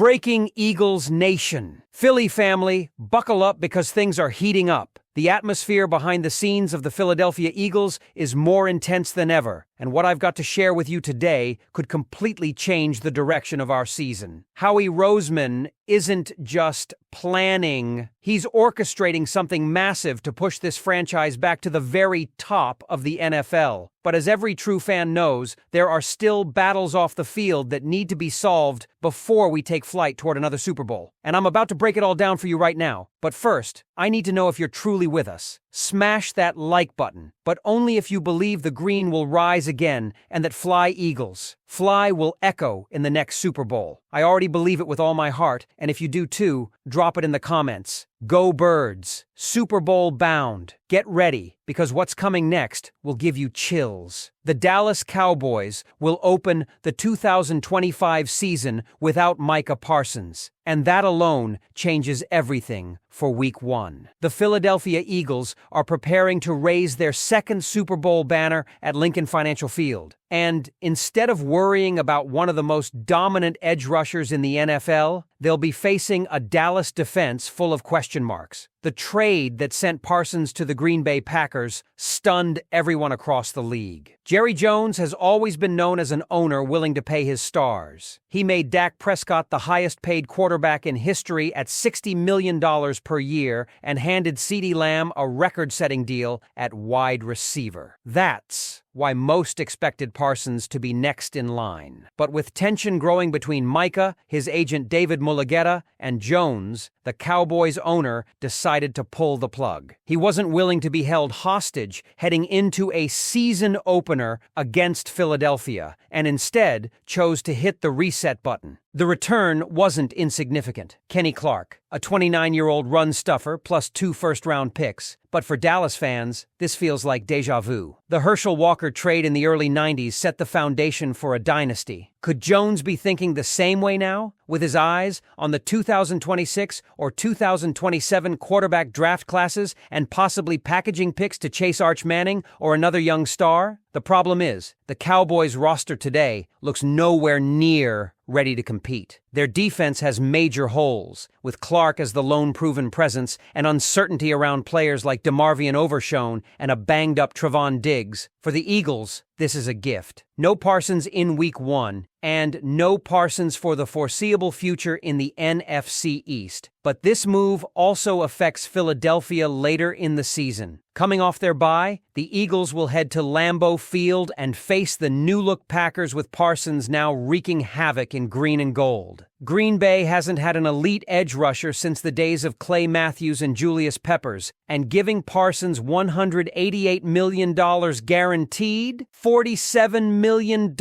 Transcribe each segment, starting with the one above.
Breaking Eagles Nation. Philly family, buckle up because things are heating up. The atmosphere behind the scenes of the Philadelphia Eagles is more intense than ever, and what I've got to share with you today could completely change the direction of our season. Howie Roseman isn't just planning, he's orchestrating something massive to push this franchise back to the very top of the NFL. But as every true fan knows, there are still battles off the field that need to be solved before we take flight toward another Super Bowl. And I'm about to break it all down for you right now. But first, I need to know if you're truly with us. Smash that like button, but only if you believe the green will rise again and that Fly Eagles, Fly will echo in the next Super Bowl. I already believe it with all my heart, and if you do too, drop it in the comments. Go Birds, Super Bowl bound. Get ready, because what's coming next will give you chills. The Dallas Cowboys will open the 2025 season without Micah Parsons, and that alone changes everything for Week 1. The Philadelphia Eagles are preparing to raise their second Super Bowl banner at Lincoln Financial Field. And instead of worrying about one of the most dominant edge rushers in the NFL, they'll be facing a Dallas defense full of question marks. The trade that sent Parsons to the Green Bay Packers stunned everyone across the league. Jerry Jones has always been known as an owner willing to pay his stars. He made Dak Prescott the highest-paid quarterback in history at $60 million per year and handed CeeDee Lamb a record-setting deal at wide receiver. That's why most expected Parsons to be next in line. But with tension growing between Micah, his agent David Mulugheta, and Jones, the Cowboys owner decided to pull the plug. He wasn't willing to be held hostage heading into a season opener against Philadelphia, and instead chose to hit the reset button. The return wasn't insignificant. Kenny Clark, a 29-year-old run-stuffer plus 2 first-round picks. But for Dallas fans, this feels like déjà vu. The Herschel Walker trade in the early 90s set the foundation for a dynasty. Could Jones be thinking the same way now, with his eyes on the 2026 or 2027 quarterback draft classes and possibly packaging picks to chase Arch Manning or another young star? The problem is, the Cowboys' roster today looks nowhere near ready to compete. Their defense has major holes, with Clark as the lone proven presence and uncertainty around players like DeMarvion Overshown and a banged-up Trevon Diggs. For the Eagles, this is a gift. No Parsons in Week 1, and no Parsons for the foreseeable future in the NFC East. But this move also affects Philadelphia later in the season. Coming off their bye, the Eagles will head to Lambeau Field and face the new-look Packers with Parsons now wreaking havoc in green and gold. Green Bay hasn't had an elite edge rusher since the days of Clay Matthews and Julius Peppers, and giving Parsons $188 million guaranteed, $47 million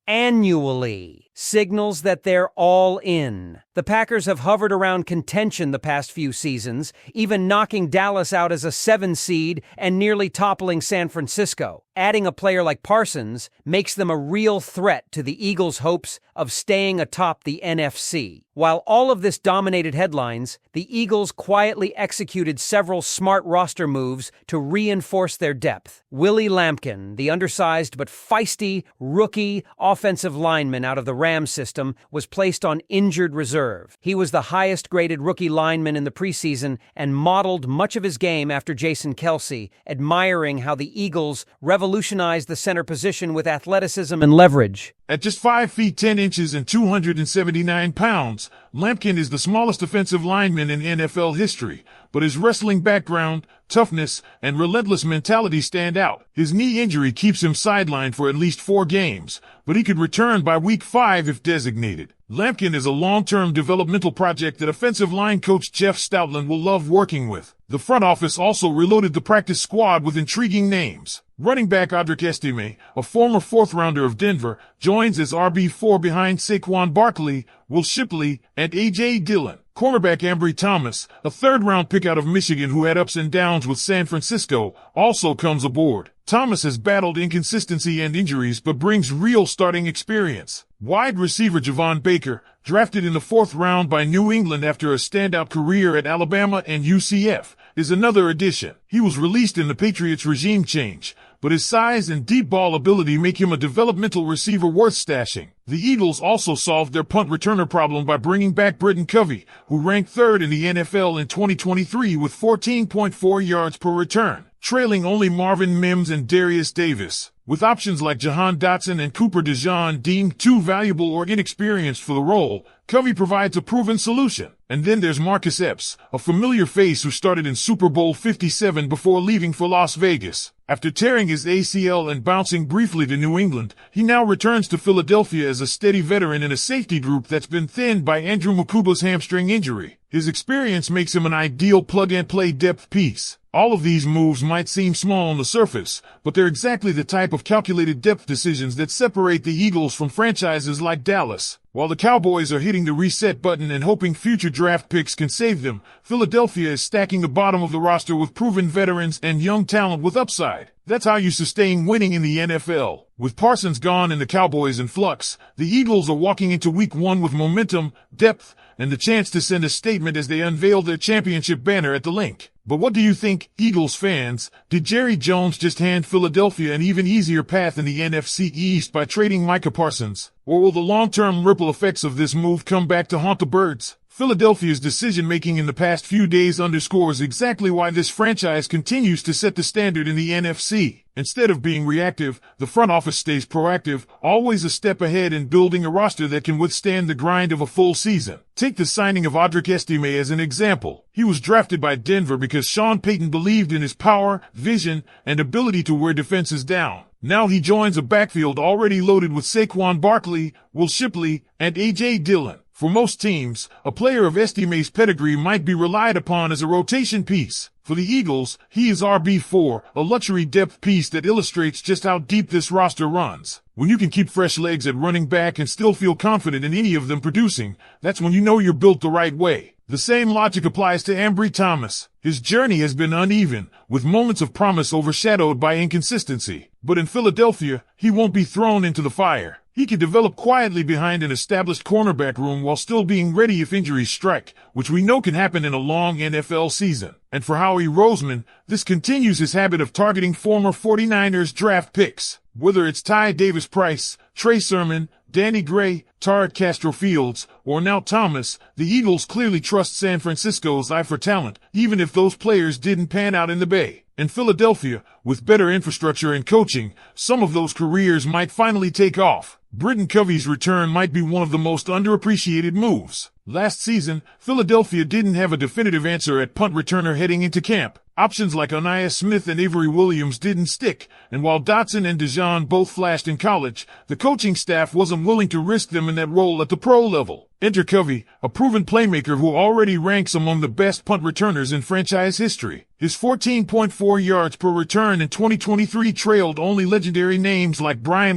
annually, signals that they're all in. The Packers have hovered around contention the past few seasons, even knocking Dallas out as a 7 seed and nearly toppling San Francisco. Adding a player like Parsons makes them a real threat to the Eagles' hopes of staying atop the NFC. While all of this dominated headlines, the Eagles quietly executed several smart roster moves to reinforce their depth. Willie Lampkin, the undersized but feisty rookie offensive lineman out of the Rams system, was placed on injured reserve. He was the highest-graded rookie lineman in the preseason and modeled much of his game after Jason Kelce, admiring how the Eagles revolutionized the center position with athleticism and leverage. At just 5 feet 10 inches and 279 pounds, Lampkin is the smallest offensive lineman in NFL history, but his wrestling background, toughness, and relentless mentality stand out. His knee injury keeps him sidelined for at least 4 games, but he could return by Week 5 if designated. Lampkin is a long-term developmental project that offensive line coach Jeff Stoutland will love working with. The front office also reloaded the practice squad with intriguing names. Running back Audric Estime, a former 4th-rounder of Denver, joins as RB4 behind Saquon Barkley, Will Shipley, and A.J. Dillon. Cornerback Ambry Thomas, a 3rd-round pick out of Michigan who had ups and downs with San Francisco, also comes aboard. Thomas has battled inconsistency and injuries but brings real starting experience. Wide receiver Javon Baker, drafted in the 4th round by New England after a standout career at Alabama and UCF, is another addition. He was released in the Patriots regime change, but his size and deep ball ability make him a developmental receiver worth stashing. The Eagles also solved their punt returner problem by bringing back Britton Covey, who ranked third in the NFL in 2023 with 14.4 yards per return, trailing only Marvin Mims and Darius Davis. With options like Jahan Dotson and Cooper DeJean deemed too valuable or inexperienced for the role, Covey provides a proven solution. And then there's Marcus Epps, a familiar face who started in Super Bowl 57 before leaving for Las Vegas. After tearing his ACL and bouncing briefly to New England, he now returns to Philadelphia as a steady veteran in a safety group that's been thinned by Andrew Mukuba's hamstring injury. His experience makes him an ideal plug-and-play depth piece. All of these moves might seem small on the surface, but they're exactly the type of calculated depth decisions that separate the Eagles from franchises like Dallas. While the Cowboys are hitting the reset button and hoping future draft picks can save them, Philadelphia is stacking the bottom of the roster with proven veterans and young talent with upside. That's how you sustain winning in the NFL. With Parsons gone and the Cowboys in flux, the Eagles are walking into Week 1 with momentum, depth, and the chance to send a statement as they unveil their championship banner at the Link. But what do you think, Eagles fans? Did Jerry Jones just hand Philadelphia an even easier path in the NFC East by trading Micah Parsons? Or will the long-term ripple effects of this move come back to haunt the Birds? Philadelphia's decision-making in the past few days underscores exactly why this franchise continues to set the standard in the NFC. Instead of being reactive, the front office stays proactive, always a step ahead in building a roster that can withstand the grind of a full season. Take the signing of Audric Estime as an example. He was drafted by Denver because Sean Payton believed in his power, vision, and ability to wear defenses down. Now he joins a backfield already loaded with Saquon Barkley, Will Shipley, and A.J. Dillon. For most teams, a player of Estime's pedigree might be relied upon as a rotation piece. For the Eagles, he is RB4, a luxury depth piece that illustrates just how deep this roster runs. When you can keep fresh legs at running back and still feel confident in any of them producing, that's when you know you're built the right way. The same logic applies to Ambry Thomas. His journey has been uneven, with moments of promise overshadowed by inconsistency. But in Philadelphia, he won't be thrown into the fire. He can develop quietly behind an established cornerback room while still being ready if injuries strike, which we know can happen in a long NFL season. And for Howie Roseman, this continues his habit of targeting former 49ers draft picks. Whether it's Ty Davis-Price, Trey Sermon, Danny Gray, Tarek Castro-Fields, or now Thomas, the Eagles clearly trust San Francisco's eye for talent, even if those players didn't pan out in the Bay. In Philadelphia, with better infrastructure and coaching, some of those careers might finally take off. Britton Covey's return might be one of the most underappreciated moves. Last season, Philadelphia didn't have a definitive answer at punt returner heading into camp. Options like Anias Smith and Avery Williams didn't stick, and while Dotson and DeJean both flashed in college, the coaching staff wasn't willing to risk them in that role at the pro level. Enter Covey, a proven playmaker who already ranks among the best punt returners in franchise history. His 14.4 yards per return in 2023 trailed only legendary names like Brian